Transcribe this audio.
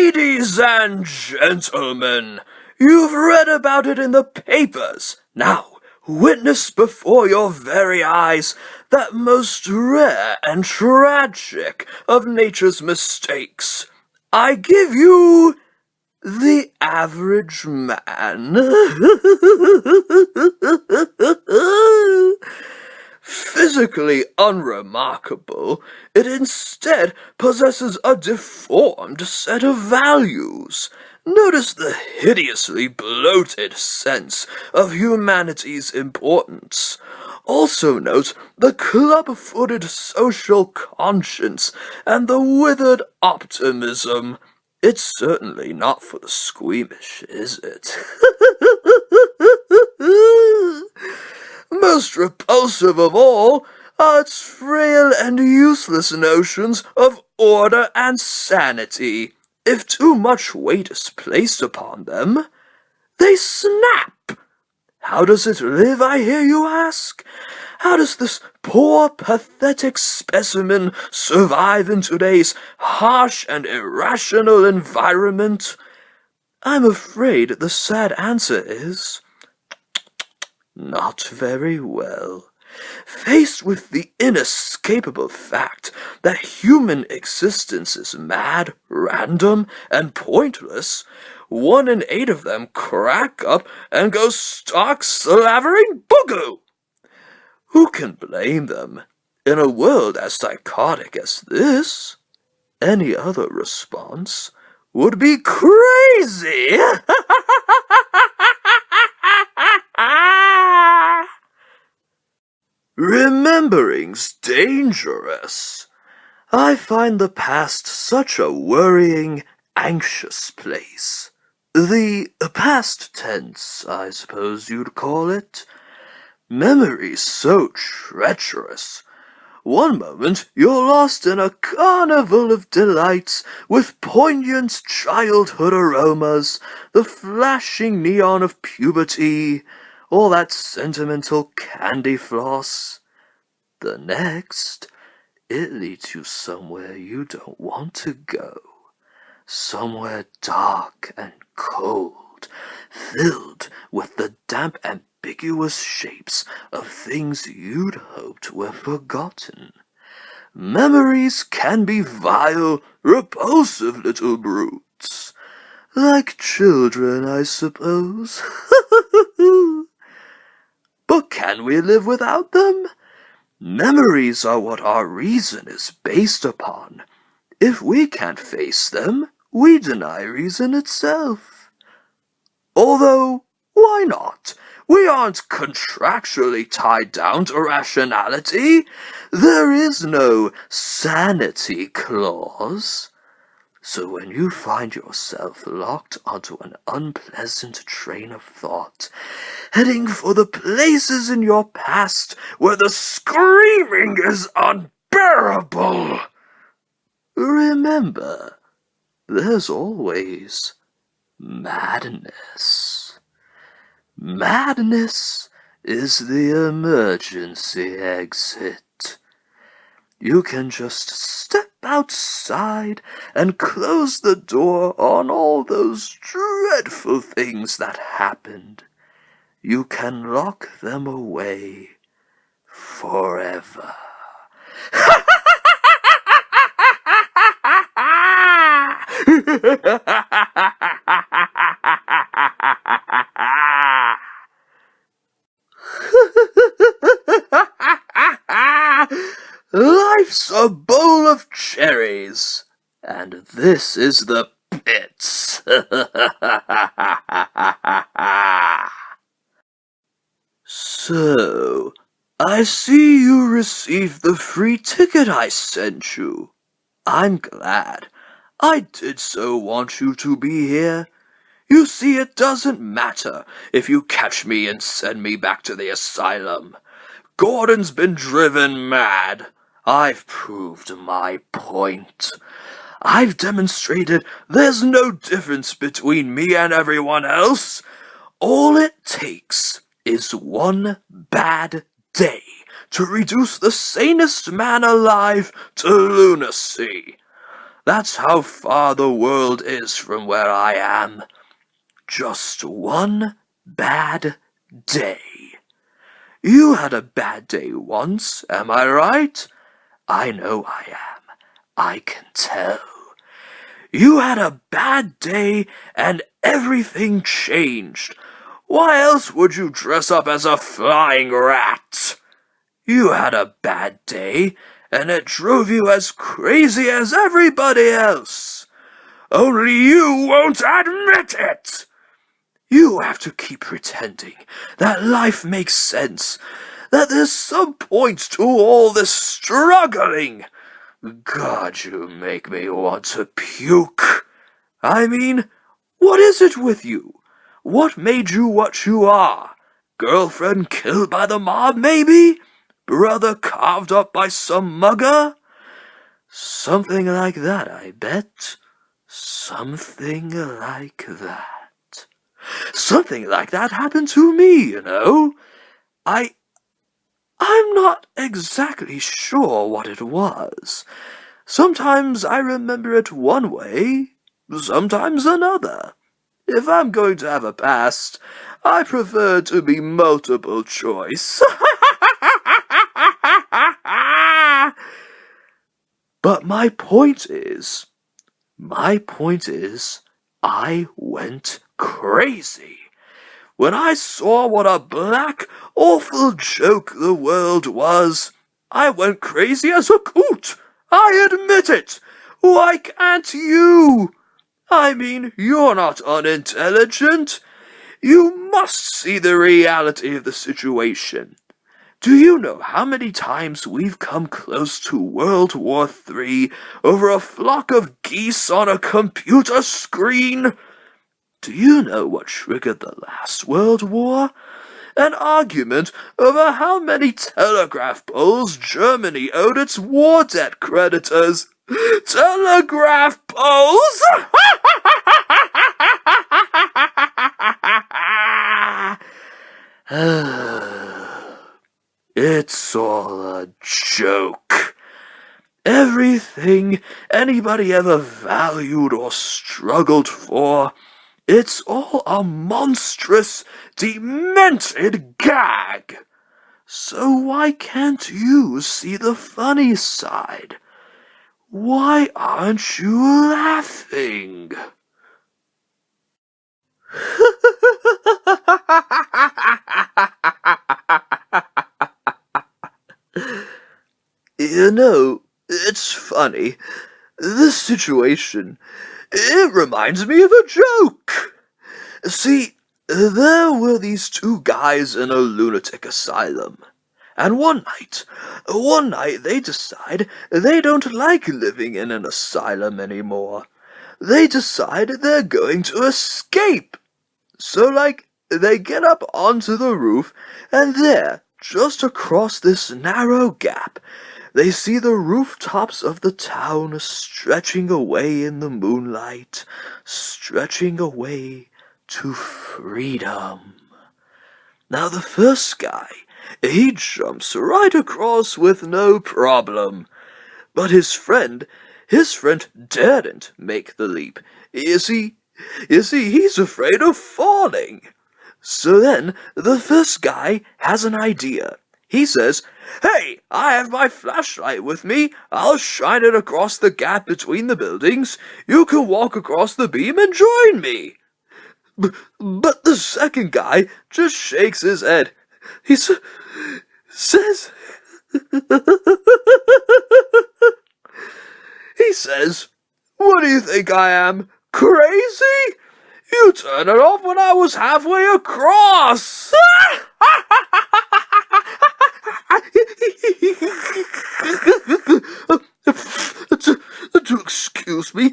Ladies and gentlemen, you've read about it in the papers. Now, witness before your very eyes that most rare and tragic of nature's mistakes. I give you the average man. Physically unremarkable, it instead possesses a deformed set of values. Notice the hideously bloated sense of humanity's importance. Also note the club-footed social conscience and the withered optimism. It's certainly not for the squeamish, is it? Most repulsive of all are its frail and useless notions of order and sanity. If too much weight is placed upon them, they snap. How does it live, I hear you ask? How does this poor, pathetic specimen survive in today's harsh and irrational environment? I'm afraid the sad answer is not very well. Faced with the inescapable fact that human existence is mad, random, and pointless, 1 in 8 of them crack up and go stark slavering boogaloo. Who can blame them? In a world as psychotic as this, any other response would be crazy. Remembering's dangerous. I find the past such a worrying, anxious place. The past tense, I suppose you'd call it. Memory's so treacherous. One moment you're lost in a carnival of delights with poignant childhood aromas, the flashing neon of puberty, all that sentimental candy floss. The next, it leads you somewhere you don't want to go. Somewhere dark and cold, filled with the damp, ambiguous shapes of things you'd hoped were forgotten. Memories can be vile, repulsive little brutes. Like children, I suppose. But can we live without them? Memories are what our reason is based upon. If we can't face them, we deny reason itself. Although, why not? We aren't contractually tied down to rationality. There is no sanity clause. So when you find yourself locked onto an unpleasant train of thought, heading for the places in your past where the screaming is unbearable, remember, there's always madness. Madness is the emergency exit. You can just step outside and close the door on all those dreadful things that happened. You can lock them away forever. Life's a bowl of cherries, and this is the pits. So, I see you received the free ticket I sent you. I'm glad. I did so want you to be here. You see, it doesn't matter if you catch me and send me back to the asylum. Gordon's been driven mad. I've proved my point. I've demonstrated there's no difference between me and everyone else. All it takes is one bad day to reduce the sanest man alive to lunacy. That's how far the world is from where I am. Just one bad day. You had a bad day once, am I right? I know I am. I can tell. You had a bad day and everything changed. Why else would you dress up as a flying rat? You had a bad day and it drove you as crazy as everybody else. Only you won't admit it. You have to keep pretending that life makes sense, that there's some point to all this struggling. God, you make me want to puke. I mean, what is it with you? What made you what you are? Girlfriend killed by the mob, maybe? Brother carved up by some mugger? Something like that, I bet. Something like that. Something like that happened to me, you know. I'm not exactly sure what it was. Sometimes I remember it one way, sometimes another. If I'm going to have a past, I prefer to be multiple choice. But my point is, I went crazy. When I saw what a black, awful joke the world was, I went crazy as a coot. I admit it. Why can't you? I mean, you're not unintelligent. You must see the reality of the situation. Do you know how many times we've come close to World War III over a flock of geese on a computer screen? Do you know what triggered the last World War? An argument over how many telegraph poles Germany owed its war debt creditors. Telegraph poles? It's all a joke. Everything anybody ever valued or struggled for, it's all a monstrous, demented gag. So why can't you see the funny side? Why aren't you laughing? You know, it's funny. This situation, it reminds me of a joke. See, there were these two guys in a lunatic asylum. And one night they decide they don't like living in an asylum anymore. They decide they're going to escape. So, they get up onto the roof, and there, just across this narrow gap, they see the rooftops of the town stretching away in the moonlight, stretching away to freedom. Now the first guy, he jumps right across with no problem. But his friend daren't make the leap. You see, he's afraid of falling. So then, the first guy has an idea. He says, "Hey, I have my flashlight with me. I'll shine it across the gap between the buildings. You can walk across the beam and join me." But the second guy just shakes his head. He says, "What do you think I am, crazy? You turned it off when I was halfway across." Excuse me.